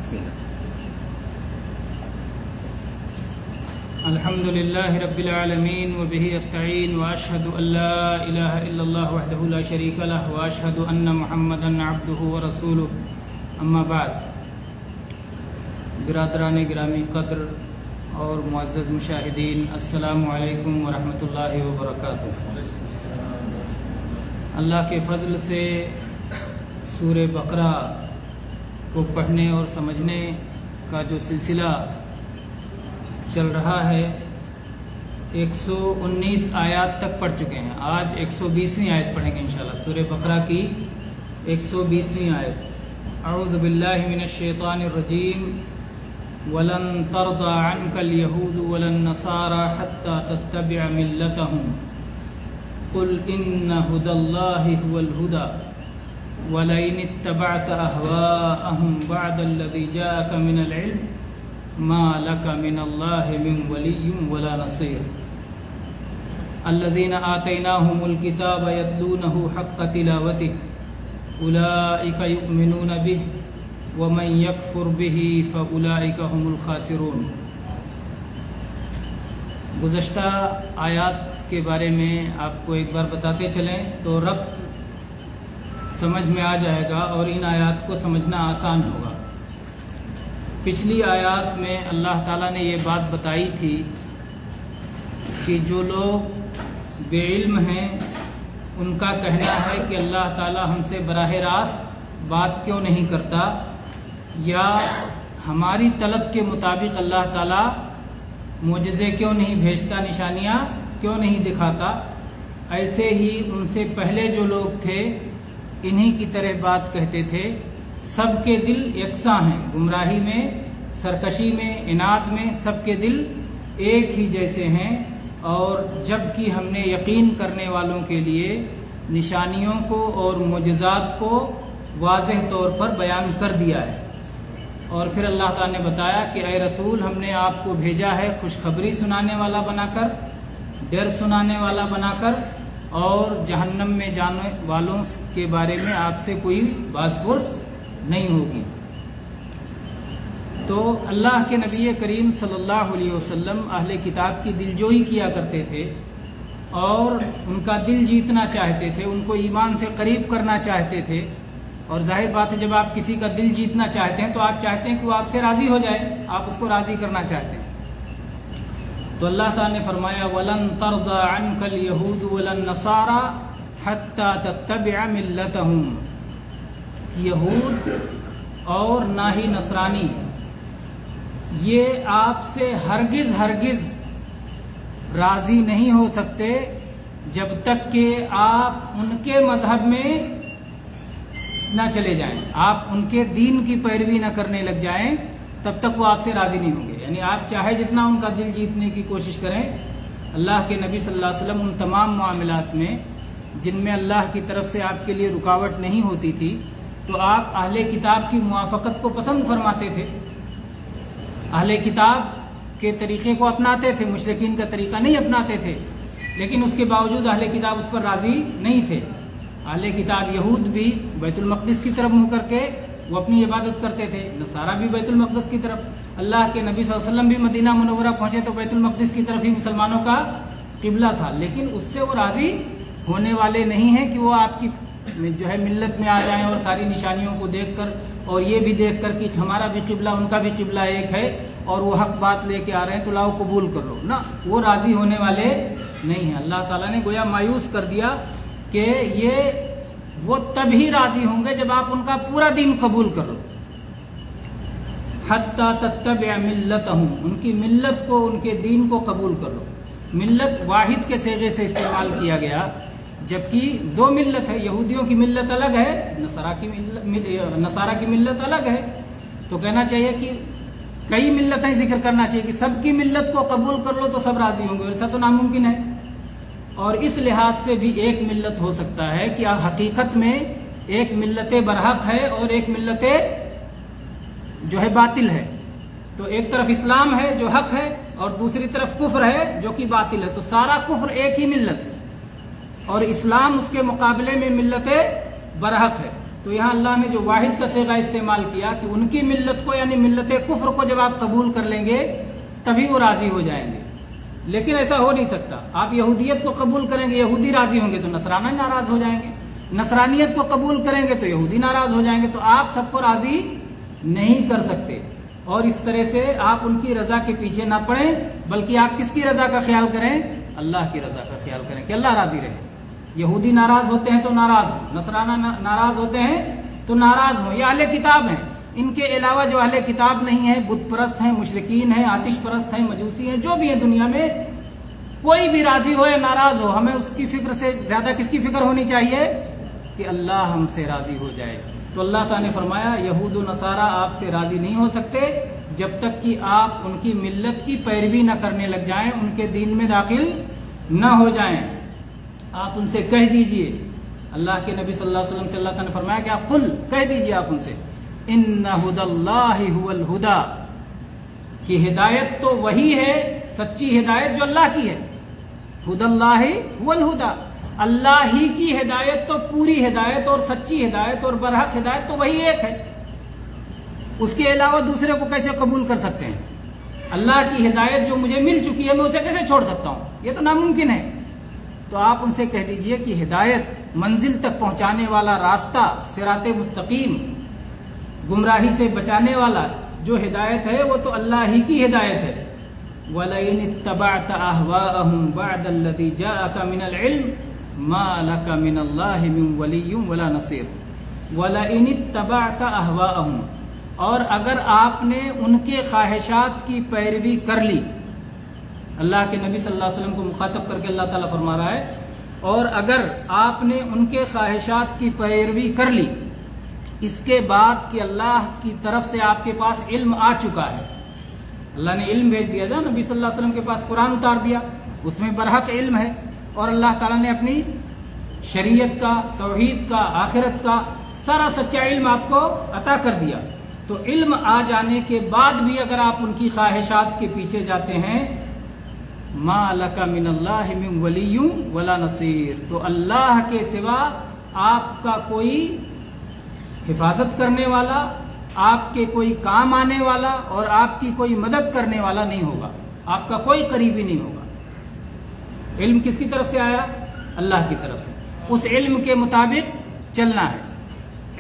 بسم اللہ۔ الحمد للہ رب العالمین وبہ استعین واشہد ان لا الہ الا اللہ وحدہ لا شریک لہ واشہد ان محمدا عبدہ ورسولہ اما بعد۔ برادران گرامی قدر اور معزز مشاہدین، السلام علیکم ورحمۃ اللہ وبرکاتہ۔ اللہ کے فضل سے سورہ بقرہ کو پڑھنے اور سمجھنے کا جو سلسلہ چل رہا ہے 119 آیات تک پڑھ چکے ہیں۔ آج 120ویں آیت پڑھیں گے انشاءاللہ، سورہ بقرہ کی 120ویں آیت۔ اعوذ باللہ من الشیطان الرجیم۔ وَلَن تَرْضَىٰ عَنْكَ الْيَهُودُ وَلَا النَّصَارَىٰ حَتَّىٰ تَتَّبِعَ مِلَّتَهُمْ قُلْ إِنَّ هُدَى اللَّهِ هُوَ الْهُدَىٰ وَلَئِنِ اتَّبَعْتَ أَهْوَاءَهُمْ بَعْدَ الَّذِي جَاءَكَ مِنَ الْعِلْمِ مَا لَكَ مِنَ اللَّهِ مِنْ وَلِيٍّ وَلَا نَصِيرٍ الَّذِينَ آتَيْنَاهُمُ الْكِتَابَ يَتْلُونَهُ حَقَّ تِلَاوَتِهِ أُولَٰئِكَ يُؤْمِنُونَ بِهِ وَمَن يَكْفُرْ بِهِ فَأُولَٰئِكَ هُمُ الْخَاسِرُونَ۔ گزشتہ آیات کے بارے میں آپ کو ایک بار بتاتے چلیں تو ربط سمجھ میں آ جائے گا اور ان آیات کو سمجھنا آسان ہوگا۔ پچھلی آیات میں اللہ تعالیٰ نے یہ بات بتائی تھی کہ جو لوگ بے علم ہیں ان کا کہنا ہے کہ اللہ تعالیٰ ہم سے براہ راست بات کیوں نہیں کرتا، یا ہماری طلب کے مطابق اللہ تعالیٰ معجزے کیوں نہیں بھیجتا، نشانیاں کیوں نہیں دکھاتا۔ ایسے ہی ان سے پہلے جو لوگ تھے انہی کی طرح بات کہتے تھے۔ سب کے دل یکساں ہیں، گمراہی میں، سرکشی میں، عناد میں سب کے دل ایک ہی جیسے ہیں، اور جب کہ ہم نے یقین کرنے والوں کے لیے نشانیوں کو اور معجزات کو واضح طور پر بیان کر دیا ہے۔ اور پھر اللہ تعالیٰ نے بتایا کہ اے رسول، ہم نے آپ کو بھیجا ہے خوشخبری سنانے والا بنا کر، ڈر سنانے والا بنا کر، اور جہنم میں جانے والوں کے بارے میں آپ سے کوئی باز پرس نہیں ہوگی۔ تو اللہ کے نبی کریم صلی اللہ علیہ وسلم اہل کتاب کی دلجوئی کیا کرتے تھے اور ان کا دل جیتنا چاہتے تھے، ان کو ایمان سے قریب کرنا چاہتے تھے۔ اور ظاہر بات ہے جب آپ کسی کا دل جیتنا چاہتے ہیں تو آپ چاہتے ہیں کہ وہ آپ سے راضی ہو جائے، آپ اس کو راضی کرنا چاہتے ہیں۔ تو اللہ تعالیٰ نے فرمایا وَلَن تَرْضَىٰ عَنْكَ الْيَهُودُ وَلَا النَّصَارَىٰ حَتَّىٰ تَتَّبِعَ مِلَّتَهُمْ، یہود اور نہ ہی نصرانی یہ آپ سے ہرگز ہرگز راضی نہیں ہو سکتے جب تک کہ آپ ان کے مذہب میں نہ چلے جائیں، آپ ان کے دین کی پیروی نہ کرنے لگ جائیں، تب تک وہ آپ سے راضی نہیں ہوں گے۔ یعنی آپ چاہے جتنا ان کا دل جیتنے کی کوشش کریں، اللہ کے نبی صلی اللہ علیہ وسلم ان تمام معاملات میں جن میں اللہ کی طرف سے آپ کے لیے رکاوٹ نہیں ہوتی تھی تو آپ اہل کتاب کی موافقت کو پسند فرماتے تھے، اہل کتاب کے طریقے کو اپناتے تھے، مشرکین کا طریقہ نہیں اپناتے تھے، لیکن اس کے باوجود اہل کتاب اس پر راضی نہیں تھے۔ اہل کتاب یہود بھی بیت المقدس کی طرف منہ کر کے وہ اپنی عبادت کرتے تھے، نصارہ بھی بیت المقدس کی طرف۔ اللہ کے نبی صلی اللہ علیہ وسلم بھی مدینہ منورہ پہنچے تو بیت المقدس کی طرف ہی مسلمانوں کا قبلہ تھا، لیکن اس سے وہ راضی ہونے والے نہیں ہیں کہ وہ آپ کی جو ہے ملت میں آ جائیں اور ساری نشانیوں کو دیکھ کر اور یہ بھی دیکھ کر کہ ہمارا بھی قبلہ ان کا بھی قبلہ ایک ہے اور وہ حق بات لے کے آ رہے ہیں تو لاؤ قبول کر لو، نہ، وہ راضی ہونے والے نہیں ہیں۔ اللہ تعالیٰ نے گویا مایوس کر دیا کہ یہ وہ تب ہی راضی ہوں گے جب آپ ان کا پورا دین قبول کر لو۔ حتیٰ تتبع ملتہم، ان کی ملت کو، ان کے دین کو قبول کر لو۔ ملت واحد کے صیغے سے استعمال کیا گیا، جبکہ دو ملت ہے، یہودیوں کی ملت الگ ہے، نصارہ کی ملت الگ ہے۔ تو کہنا چاہیے کہ کئی ملتیں ذکر کرنا چاہیے کہ سب کی ملت کو قبول کر لو تو سب راضی ہوں گے، ایسا تو ناممکن ہے۔ اور اس لحاظ سے بھی ایک ملت ہو سکتا ہے کہ حقیقت میں ایک ملت برحق ہے اور ایک ملت جو ہے باطل ہے۔ تو ایک طرف اسلام ہے جو حق ہے اور دوسری طرف کفر ہے جو کہ باطل ہے، تو سارا کفر ایک ہی ملت ہے اور اسلام اس کے مقابلے میں ملت برحق ہے۔ تو تو یہاں اللہ نے جو واحد کا صیغہ استعمال کیا کہ ان کی ملت کو یعنی ملت کفر کو جب آپ قبول کر لیں گے تبھی وہ راضی ہو جائیں گے، لیکن ایسا ہو نہیں سکتا۔ آپ یہودیت کو قبول کریں گے، یہودی راضی ہوں گے تو نصرانی ناراض ہو جائیں گے، نصرانیت کو قبول کریں گے تو یہودی ناراض ہو جائیں گے، تو آپ سب کو راضی نہیں کر سکتے۔ اور اس طرح سے آپ ان کی رضا کے پیچھے نہ پڑیں، بلکہ آپ کس کی رضا کا خیال کریں؟ اللہ کی رضا کا خیال کریں کہ اللہ راضی رہے۔ یہودی ناراض ہوتے ہیں تو ناراض ہوں، نصرانہ ناراض ہوتے ہیں تو ناراض ہوں، یہ اہل کتاب ہیں۔ ان کے علاوہ جو اہل کتاب نہیں ہیں، بت پرست ہیں، مشرکین ہیں، آتش پرست ہیں، مجوسی ہیں، جو بھی ہیں دنیا میں، کوئی بھی راضی ہو یا ناراض ہو، ہمیں اس کی فکر سے زیادہ کس کی فکر ہونی چاہیے کہ اللہ ہم سے راضی ہو جائے۔ تو اللہ تعالیٰ نے فرمایا یہود و نصارہ آپ سے راضی نہیں ہو سکتے جب تک کہ آپ ان کی ملت کی پیروی نہ کرنے لگ جائیں، ان کے دین میں داخل نہ ہو جائیں۔ آپ ان سے کہہ دیجئے، اللہ کے نبی صلی اللہ علیہ وسلم سے اللہ تعالیٰ نے فرمایا کہ آپ قل کہہ دیجئے آپ ان سے ان ھدی اللہ ھو الھدی، کہ ہدایت تو وہی ہے سچی ہدایت جو اللہ کی ہے۔ ھدی اللہ ھو الھدی، اللہ ہی کی ہدایت تو پوری ہدایت اور سچی ہدایت اور برحق ہدایت تو وہی ایک ہے، اس کے علاوہ دوسرے کو کیسے قبول کر سکتے ہیں؟ اللہ کی ہدایت جو مجھے مل چکی ہے میں اسے کیسے چھوڑ سکتا ہوں؟ یہ تو ناممکن ہے۔ تو آپ ان سے کہہ دیجئے کہ ہدایت منزل تک پہنچانے والا راستہ، صراط مستقیم، گمراہی سے بچانے والا جو ہدایت ہے وہ تو اللہ ہی کی ہدایت ہے۔ وَلَئِنِ اتَّبَعْتَ أَهْوَاءَهُمْ بَعْدَ الَّذِي جَاءَكَ مِنَ الْعِلْمِ مَا لَكَ مِنَ اللَّهِ مِنْ وَلِيٍّ وَلَا نَصِيرٍ۔ وَلَئِنِ اتَّبَعْتَ أَهْوَاءَهُمْ، اور اگر آپ نے ان کے خواہشات کی پیروی کر لی، اللہ کے نبی صلی اللہ علیہ وسلم کو مخاطب کر کے اللہ تعالیٰ فرما رہا ہے، اور اگر آپ نے ان کے خواہشات کی پیروی کر لی اس کے بعد کہ اللہ کی طرف سے آپ کے پاس علم آ چکا ہے، اللہ نے علم بھیج دیا تھا، نبی صلی اللہ علیہ وسلم کے پاس قرآن اتار دیا، اس میں برحق علم ہے، اور اللہ تعالیٰ نے اپنی شریعت کا، توحید کا، آخرت کا سارا سچا علم آپ کو عطا کر دیا۔ تو علم آ جانے کے بعد بھی اگر آپ ان کی خواہشات کے پیچھے جاتے ہیں، ما لک من اللہ من ولی ولا نصیر، تو اللہ کے سوا آپ کا کوئی حفاظت کرنے والا، آپ کے کوئی کام آنے والا اور آپ کی کوئی مدد کرنے والا نہیں ہوگا، آپ کا کوئی قریبی نہیں ہوگا۔ علم کس کی طرف سے آیا؟ اللہ کی طرف سے، اس علم کے مطابق چلنا ہے۔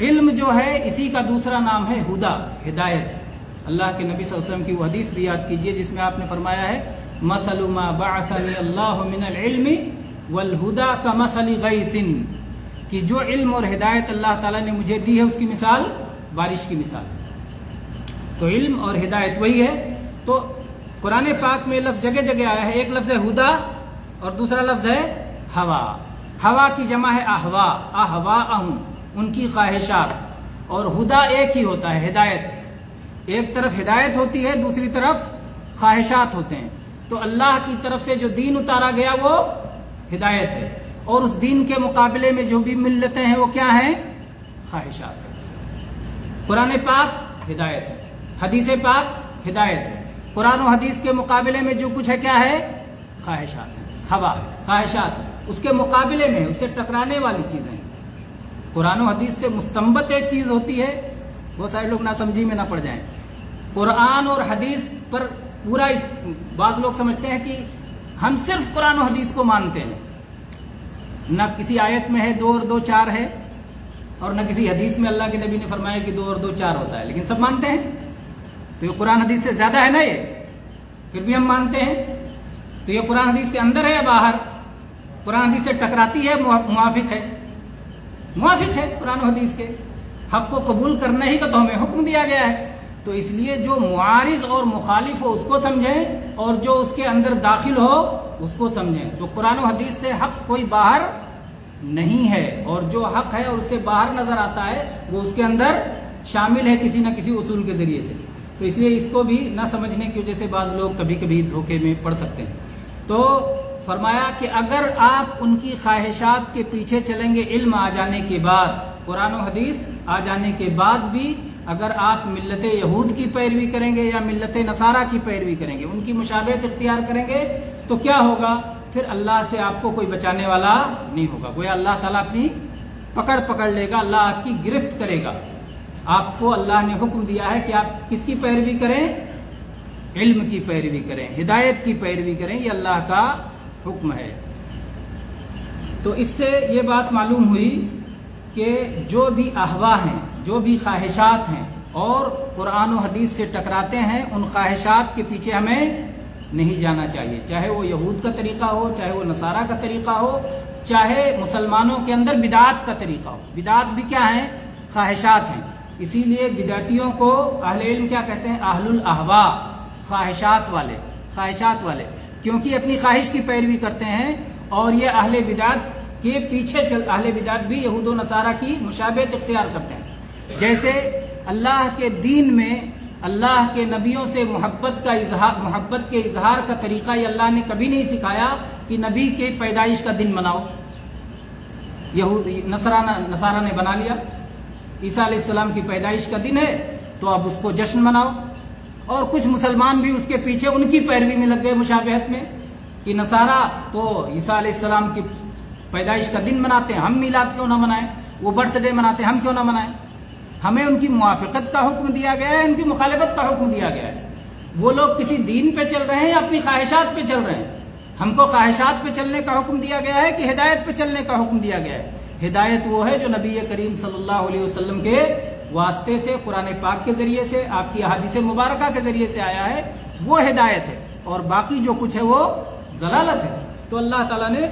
علم جو ہے اسی کا دوسرا نام ہے ہدا، ہدایت۔ اللہ کے نبی صلی اللہ علیہ وسلم کی وہ حدیث بھی یاد کیجئے جس میں آپ نے فرمایا ہے مثل ما بعثنی اللہ من العلم والہدا کمثل غیث، کہ جو علم اور ہدایت اللہ تعالیٰ نے مجھے دی ہے اس کی مثال بارش کی مثال۔ تو علم اور ہدایت وہی ہے۔ تو قرآن پاک میں لفظ جگہ جگہ آیا ہے، ایک لفظ ہے ہدا اور دوسرا لفظ ہے ہوا۔ ہوا کی جمع ہے احوا، احواہم، ان کی خواہشات، اور ہدا ایک ہی ہوتا ہے ہدایت، ایک طرف ہدایت ہوتی ہے دوسری طرف خواہشات ہوتے ہیں۔ تو اللہ کی طرف سے جو دین اتارا گیا وہ ہدایت ہے، اور اس دین کے مقابلے میں جو بھی ملتیں ہیں وہ کیا ہیں؟ خواہشات ہیں۔ قرآن پاک ہدایت ہے، حدیث پاک ہدایت ہے، قرآن و حدیث کے مقابلے میں جو کچھ ہے کیا ہے؟ خواہشات ہیں، ہوا ہے، خواہشات ہے، اس کے مقابلے میں اس سے ٹکرانے والی چیزیں ہیں۔ قرآن و حدیث سے مستنبت ایک چیز ہوتی ہے، وہ سارے لوگ ناسمجھی میں نہ پڑ جائیں۔ قرآن اور حدیث پر پورا بعض لوگ سمجھتے ہیں کہ ہم صرف قرآن و حدیث کو مانتے ہیں، نہ کسی آیت میں ہے 2 اور 2 4 ہے، اور نہ کسی حدیث میں اللہ کے نبی نے فرمایا کہ 2 اور 2 4 ہوتا ہے، لیکن سب مانتے ہیں۔ تو یہ قرآن حدیث سے زیادہ ہے نا، یہ پھر بھی ہم مانتے ہیں۔ تو یہ قرآن حدیث کے اندر ہے یا باہر؟ قرآن حدیث سے ٹکراتی ہے، موافق ہے، موافق ہے قرآن و حدیث کے۔ حق کو قبول کرنے ہی کا تو ہمیں حکم دیا گیا ہے۔ تو اس لیے جو معارض اور مخالف ہو اس کو سمجھیں، اور جو اس کے اندر داخل ہو اس کو سمجھیں۔ تو قرآن و حدیث سے حق کوئی باہر نہیں ہے، اور جو حق ہے اور اس سے باہر نظر آتا ہے وہ اس کے اندر شامل ہے کسی نہ کسی اصول کے ذریعے سے۔ تو اس لیے اس کو بھی نہ سمجھنے کی وجہ سے بعض لوگ کبھی کبھی دھوکے میں پڑ سکتے ہیں۔ تو فرمایا کہ اگر آپ ان کی خواہشات کے پیچھے چلیں گے علم آ جانے کے بعد، قرآن و حدیث آ جانے کے بعد بھی اگر آپ ملت یہود کی پیروی کریں گے یا ملت نصارہ کی پیروی کریں گے، ان کی مشابہت اختیار کریں گے، تو کیا ہوگا؟ پھر اللہ سے آپ کو کوئی بچانے والا نہیں ہوگا۔ گویا اللہ تعالیٰ اپنی پکڑ لے گا، اللہ آپ کی گرفت کرے گا۔ آپ کو اللہ نے حکم دیا ہے کہ آپ کس کی پیروی کریں؟ علم کی پیروی کریں، ہدایت کی پیروی کریں، یہ اللہ کا حکم ہے۔ تو اس سے یہ بات معلوم ہوئی کہ جو بھی احوا ہیں، جو بھی خواہشات ہیں اور قرآن و حدیث سے ٹکراتے ہیں، ان خواہشات کے پیچھے ہمیں نہیں جانا چاہیے، چاہے وہ یہود کا طریقہ ہو، چاہے وہ نصارہ کا طریقہ ہو، چاہے مسلمانوں کے اندر بدعات کا طریقہ ہو۔ بدعات بھی کیا ہیں؟ خواہشات ہیں۔ اسی لیے بدعتیوں کو اہل علم کیا کہتے ہیں؟ اہل الاہوا، خواہشات والے، کیونکہ اپنی خواہش کی پیروی کرتے ہیں، اور یہ اہل بدعت کے پیچھے اہل بدعت بھی یہود و نصارہ کی مشابہت اختیار کرتے ہیں۔ جیسے اللہ کے دین میں اللہ کے نبیوں سے محبت کے اظہار کا طریقہ یہ اللہ نے کبھی نہیں سکھایا کہ نبی کے پیدائش کا دن مناؤ۔ نصارہ نے بنا لیا، عیسیٰ علیہ السلام کی پیدائش کا دن ہے تو اب اس کو جشن مناؤ، اور کچھ مسلمان بھی اس کے پیچھے ان کی پیروی میں لگ گئے مشابہت میں کہ نصارہ تو عیسیٰ علیہ السلام کی پیدائش کا دن مناتے ہیں، ہم میلاد کیوں نہ منائیں؟ وہ برتھ ڈے مناتے ہیں، ہم کیوں نہ منائیں؟ ہمیں ان کی موافقت کا حکم دیا گیا ہے، ان کی مخالفت کا حکم دیا گیا ہے۔ وہ لوگ کسی دین پہ چل رہے ہیں یا اپنی خواہشات پہ چل رہے ہیں؟ ہم کو خواہشات پہ چلنے کا حکم دیا گیا ہے کہ ہدایت پہ چلنے کا حکم دیا گیا ہے؟ ہدایت وہ ہے جو نبی کریم صلی اللہ علیہ وسلم کے واسطے سے، قرآن پاک کے ذریعے سے، آپ کی احادیث مبارکہ کے ذریعے سے آیا ہے، وہ ہدایت ہے، اور باقی جو کچھ ہے وہ ضلالت ہے۔ تو اللہ تعالیٰ نے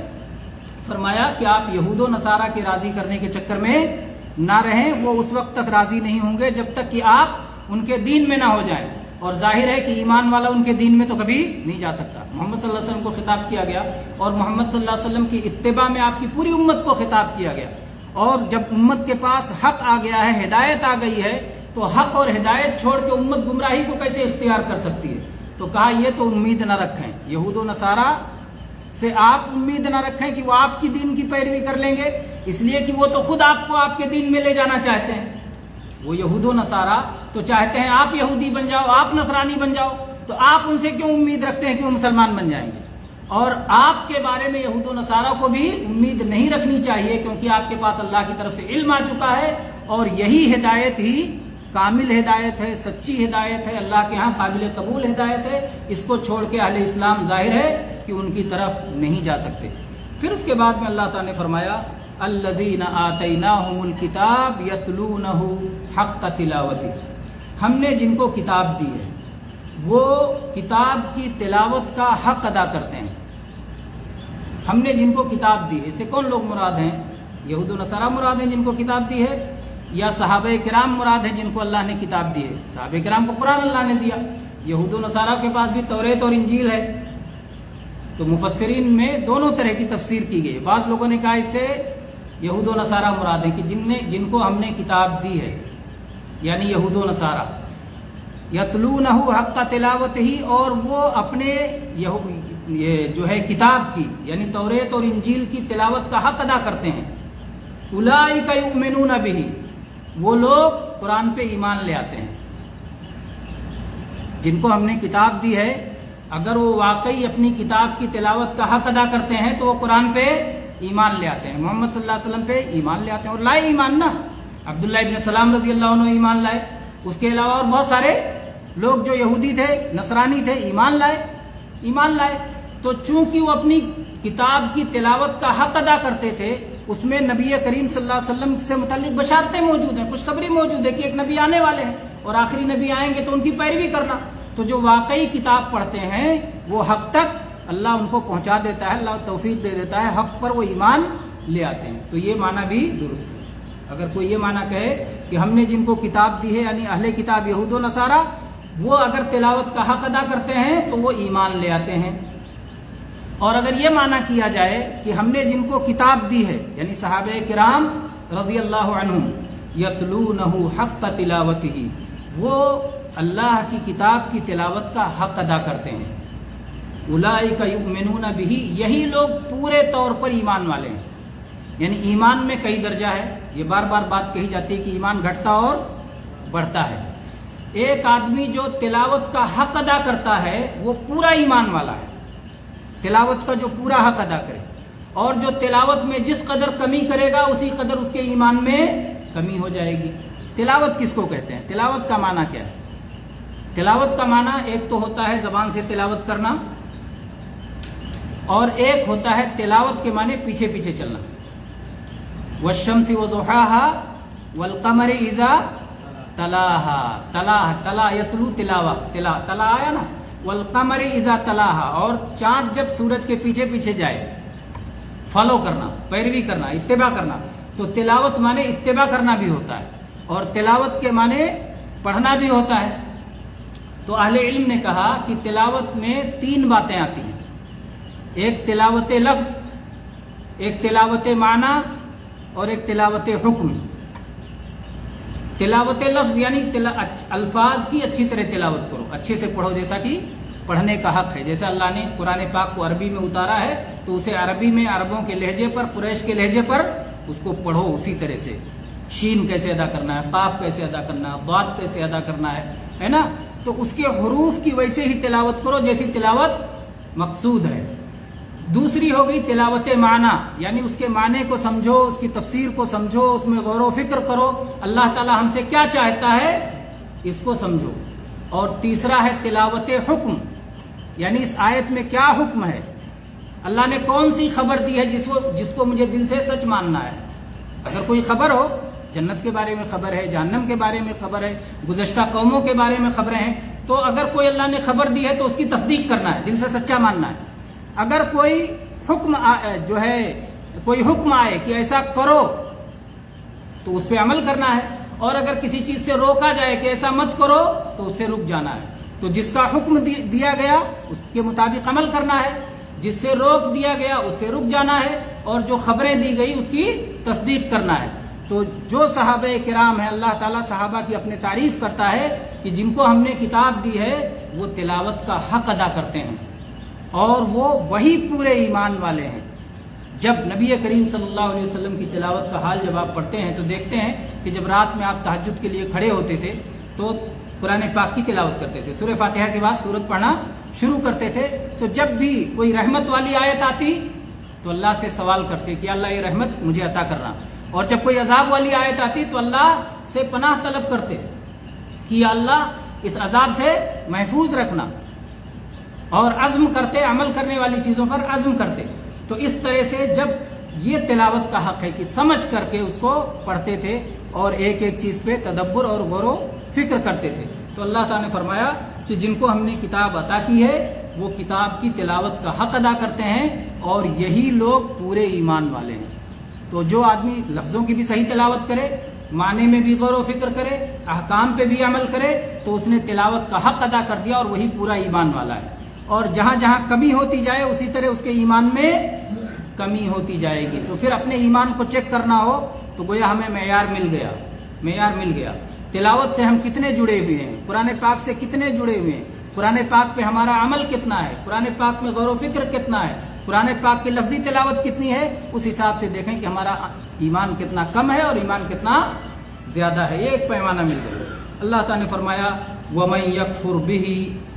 فرمایا کہ آپ یہود و نصارہ کے راضی کرنے کے چکر میں نہ رہیں، وہ اس وقت تک راضی نہیں ہوں گے جب تک کہ آپ ان کے دین میں نہ ہو جائیں، اور ظاہر ہے کہ ایمان والا ان کے دین میں تو کبھی نہیں جا سکتا۔ محمد صلی اللہ علیہ وسلم کو خطاب کیا گیا، اور محمد صلی اللہ علیہ وسلم کی اتباع میں آپ کی پوری امت کو خطاب کیا گیا، اور جب امت کے پاس حق آ گیا ہے، ہدایت آ گئی ہے، تو حق اور ہدایت چھوڑ کے امت گمراہی کو کیسے اختیار کر سکتی ہے؟ تو کہا یہ تو امید نہ رکھیں، یہود و نصارہ سے آپ امید نہ رکھیں کہ وہ آپ کی دین کی پیروی کر لیں گے، اس لیے کہ وہ تو خود آپ کو آپ کے دین میں لے جانا چاہتے ہیں۔ وہ یہود و نصارہ تو چاہتے ہیں آپ یہودی بن جاؤ، آپ نصرانی بن جاؤ، تو آپ ان سے کیوں امید رکھتے ہیں کہ وہ مسلمان بن جائیں گے؟ اور آپ کے بارے میں یہود و نصارہ کو بھی امید نہیں رکھنی چاہیے، کیونکہ آپ کے پاس اللہ کی طرف سے علم آ چکا ہے، اور یہی ہدایت ہی کامل ہدایت ہے، سچی ہدایت ہے، اللہ کے ہاں قابل قبول ہدایت ہے۔ اس کو چھوڑ کے اہل اسلام ظاہر ہے کہ ان کی طرف نہیں جا سکتے۔ پھر اس کے بعد میں اللہ تعالیٰ نے فرمایا الذین آتیناہم الکتاب یتلونہ حق تلاوتہ، ہم نے جن کو کتاب دی ہے وہ کتاب کی تلاوت کا حق ادا کرتے ہیں۔ ہم نے جن کو کتاب دی ہے، اس سے کون لوگ مراد ہیں؟ یہود و نصارہ مراد ہیں جن کو کتاب دی ہے، یا صحابہ کرام مراد ہیں جن کو اللہ نے کتاب دی ہے؟ صحابہ کرام کو قرآن اللہ نے دیا، یہود و نصارہ کے پاس بھی توریت اور انجیل ہے۔ تو مفسرین میں دونوں طرح کی تفسیر کی گئی۔ بعض لوگوں نے کہا اس سے یہود و نصارہ مراد ہیں کہ جن کو ہم نے کتاب دی ہے، یعنی یہود و نصارہ، یتلونہ حق تلاوتہ، اور وہ اپنے یہ جو ہے کتاب کی یعنی توریت اور انجیل کی تلاوت کا حق ادا کرتے ہیں۔ اولئک یؤمنون بہ، وہ لوگ قرآن پہ ایمان لے آتے ہیں۔ جن کو ہم نے کتاب دی ہے، اگر وہ واقعی اپنی کتاب کی تلاوت کا حق ادا کرتے ہیں تو وہ قرآن پہ ایمان لے آتے ہیں، محمد صلی اللہ علیہ وسلم پہ ایمان لے آتے ہیں، اور لائے ایمان نا۔ عبداللہ ابن سلام رضی اللہ عنہ ایمان لائے، اس کے علاوہ اور بہت سارے لوگ جو یہودی تھے، نصرانی تھے، ایمان لائے۔ تو چونکہ وہ اپنی کتاب کی تلاوت کا حق ادا کرتے تھے، اس میں نبی کریم صلی اللہ علیہ وسلم سے متعلق بشارتیں موجود ہیں، خوشخبری موجود ہے کہ ایک نبی آنے والے ہیں اور آخری نبی آئیں گے تو ان کی پیروی کرنا۔ تو جو واقعی کتاب پڑھتے ہیں وہ حق تک اللہ ان کو پہنچا دیتا ہے، اللہ توفیق دے دیتا ہے، حق پر وہ ایمان لے آتے ہیں۔ تو یہ معنی بھی درست ہے۔ اگر کوئی یہ معنی کہے کہ ہم نے جن کو کتاب دی ہے یعنی اہل کتاب یہود و نصارہ، وہ اگر تلاوت کا حق ادا کرتے ہیں تو وہ ایمان لے آتے ہیں، اور اگر یہ معنی کیا جائے کہ ہم نے جن کو کتاب دی ہے یعنی صحابہ کرام رضی اللہ عنہم یتلونہ حق تلاوتہ، وہ اللہ کی کتاب کی تلاوت کا حق ادا کرتے ہیں، اولئک یؤمنون بہ، یہی لوگ پورے طور پر ایمان والے ہیں۔ یعنی ایمان میں کئی درجہ ہے، یہ بار بار بات کہی جاتی ہے کہ ایمان گھٹتا اور بڑھتا ہے۔ ایک آدمی جو تلاوت کا حق ادا کرتا ہے وہ پورا ایمان والا ہے، تلاوت کا جو پورا حق ادا کرے، اور جو تلاوت میں جس قدر کمی کرے گا اسی قدر اس کے ایمان میں کمی ہو جائے گی۔ تلاوت کس کو کہتے ہیں؟ تلاوت کا معنی کیا ہے؟ تلاوت کا معنی ایک تو ہوتا ہے زبان سے تلاوت کرنا، اور ایک ہوتا ہے تلاوت کے معنی پیچھے پیچھے چلنا۔ والشمس وضحاها والقمر اذا تلاها، تلا یتلو تلاوہ، تلا آیا نا، والقمر اذا تلاها، اور چاند جب سورج کے پیچھے پیچھے جائے، فالو کرنا، پیروی کرنا، اتباع کرنا۔ تو تلاوت معنی اتباع کرنا بھی ہوتا ہے، اور تلاوت کے معنی پڑھنا بھی ہوتا ہے۔ تو اہل علم نے کہا کہ تلاوت میں 3 باتیں آتی ہیں، ایک تلاوت لفظ، ایک تلاوت معنی، اور ایک تلاوت حکم۔ تلاوت لفظ یعنی الفاظ کی اچھی طرح تلاوت کرو، اچھے سے پڑھو، جیسا کہ پڑھنے کا حق ہے۔ جیسا اللہ نے قرآن پاک کو عربی میں اتارا ہے تو اسے عربی میں عربوں کے لہجے پر، قریش کے لہجے پر اس کو پڑھو اسی طرح سے۔ شین کیسے ادا کرنا ہے، قاف کیسے ادا کرنا ہے، ضاد کیسے ادا کرنا ہے نا؟ تو اس کے حروف کی ویسے ہی تلاوت کرو جیسی تلاوت مقصود ہے۔ دوسری ہو گئی تلاوت معنی، یعنی اس کے معنی کو سمجھو، اس کی تفسیر کو سمجھو، اس میں غور و فکر کرو، اللہ تعالی ہم سے کیا چاہتا ہے اس کو سمجھو۔ اور تیسرا ہے تلاوت حکم، یعنی اس آیت میں کیا حکم ہے، اللہ نے کون سی خبر دی ہے جس کو مجھے دل سے سچ ماننا ہے۔ اگر کوئی خبر ہو، جنت کے بارے میں خبر ہے، جہنم کے بارے میں خبر ہے، گزشتہ قوموں کے بارے میں خبریں ہیں، تو اگر کوئی اللہ نے خبر دی ہے تو اس کی تصدیق کرنا ہے، دل سے سچا ماننا ہے۔ اگر کوئی حکم کوئی حکم آئے کہ ایسا کرو تو اس پہ عمل کرنا ہے، اور اگر کسی چیز سے روکا جائے کہ ایسا مت کرو تو اس سے رک جانا ہے۔ تو جس کا حکم دیا گیا اس کے مطابق عمل کرنا ہے، جس سے روک دیا گیا اس سے رک جانا ہے، اور جو خبریں دی گئی اس کی تصدیق کرنا ہے۔ تو جو صحابہ کرام ہیں، اللہ تعالیٰ صحابہ کی اپنے تعریف کرتا ہے کہ جن کو ہم نے کتاب دی ہے وہ تلاوت کا حق ادا کرتے ہیں، اور وہ وہی پورے ایمان والے ہیں۔ جب نبی کریم صلی اللہ علیہ وسلم کی تلاوت کا حال جب آپ پڑھتے ہیں تو دیکھتے ہیں کہ جب رات میں آپ تہجد کے لیے کھڑے ہوتے تھے تو قرآن پاک کی تلاوت کرتے تھے، سورہ فاتحہ کے بعد سورت پڑھنا شروع کرتے تھے۔ تو جب بھی کوئی رحمت والی آیت آتی تو اللہ سے سوال کرتے کہ اللہ یہ رحمت مجھے عطا کرنا، اور جب کوئی عذاب والی آیت آتی تو اللہ سے پناہ طلب کرتے کہ یا اللہ اس عذاب سے محفوظ رکھنا، اور عزم کرتے، عمل کرنے والی چیزوں پر عزم کرتے۔ تو اس طرح سے جب یہ تلاوت کا حق ہے کہ سمجھ کر کے اس کو پڑھتے تھے اور ایک ایک چیز پہ تدبر اور غور و فکر کرتے تھے۔ تو اللہ تعالیٰ نے فرمایا کہ جن کو ہم نے کتاب عطا کی ہے وہ کتاب کی تلاوت کا حق ادا کرتے ہیں، اور یہی لوگ پورے ایمان والے ہیں۔ تو جو آدمی لفظوں کی بھی صحیح تلاوت کرے، معنی میں بھی غور و فکر کرے، احکام پہ بھی عمل کرے، تو اس نے تلاوت کا حق ادا کر دیا، اور وہی پورا ایمان والا ہے۔ اور جہاں جہاں کمی ہوتی جائے اسی طرح اس کے ایمان میں کمی ہوتی جائے گی۔ تو پھر اپنے ایمان کو چیک کرنا ہو تو گویا ہمیں معیار مل گیا۔ تلاوت سے ہم کتنے جڑے ہوئے ہیں، قرآن پاک سے کتنے جڑے ہوئے ہیں، قرآن پاک پہ ہمارا عمل کتنا ہے، قرآن پاک میں غور و فکر کتنا ہے، قرآن پاک کی لفظی تلاوت کتنی ہے، اس حساب سے دیکھیں کہ ہمارا ایمان کتنا کم ہے اور ایمان کتنا زیادہ ہے۔ یہ ایک پیمانہ مل گیا۔ اللہ تعالیٰ نے فرمایا وَمَن يَكْفُرْ بِهِ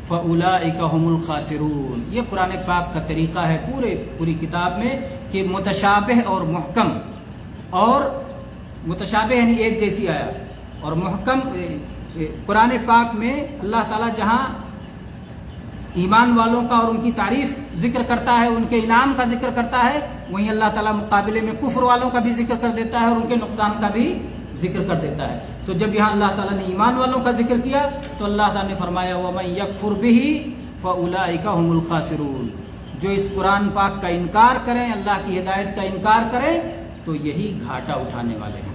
فَأُولَٰئِكَ هُمُ الْخَاسِرُونَ۔ یہ قرآن پاک کا طریقہ ہے پوری کتاب میں کہ متشابہ اور محکم، اور متشابہ یعنی ایک جیسی آیا، اور محکم قرآن پاک میں اللہ تعالیٰ جہاں ایمان والوں کا اور ان کی تعریف ذکر کرتا ہے، ان کے انعام کا ذکر کرتا ہے، وہیں اللہ تعالیٰ مقابلے میں کفر والوں کا بھی ذکر کر دیتا ہے اور ان کے نقصان کا بھی ذکر کر دیتا ہے۔ تو جب یہاں اللہ تعالیٰ نے ایمان والوں کا ذکر کیا تو اللہ تعالیٰ نے فرمایا وَمَن يَكْفُرْ بِهِ فَأُولَٰئِكَ هُمُ الْخَاسِرُونَ۔ جو اس قرآن پاک کا انکار کریں، اللہ کی ہدایت کا انکار کریں، تو یہی گھاٹا اٹھانے والے ہیں۔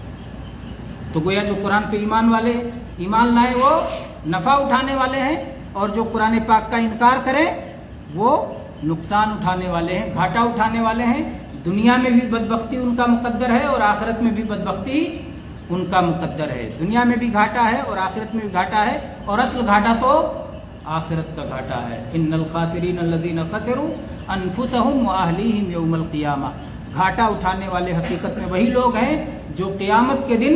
تو گویا جو قرآن پہ ایمان لائے وہ نفع اٹھانے والے ہیں، اور جو قرآن پاک کا انکار کریں وہ نقصان اٹھانے والے ہیں، گھاٹا اٹھانے والے ہیں۔ دنیا میں بھی بدبختی ان کا مقدر ہے اور آخرت میں بھی بدبختی ان کا مقدر ہے۔ دنیا میں بھی گھاٹا ہے اور آخرت میں بھی گھاٹا ہے، اور اصل گھاٹا تو آخرت کا گھاٹا ہے۔ ان الخاسرین الذین خسروا انفسهم واہلیہم یوم القیامہ۔ گھاٹا اٹھانے والے حقیقت میں وہی لوگ ہیں جو قیامت کے دن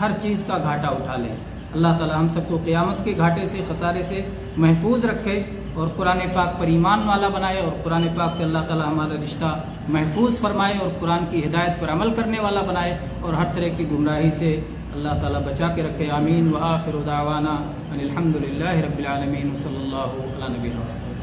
ہر چیز کا گھاٹا اٹھا لیں۔ اللہ تعالی ہم سب کو قیامت کے گھاٹے سے، خسارے سے محفوظ رکھے اور قرآن پاک پر ایمان والا بنائے، اور قرآن پاک سے اللہ تعالی ہمارا رشتہ محفوظ فرمائے اور قرآن کی ہدایت پر عمل کرنے والا بنائے، اور ہر طرح کی گمراہی سے اللہ تعالی بچا کے رکھے. آمین. وآخر دعوانا ان الحمد للہ رب العالمین. صلی اللہ علیہ نبینا وسلم.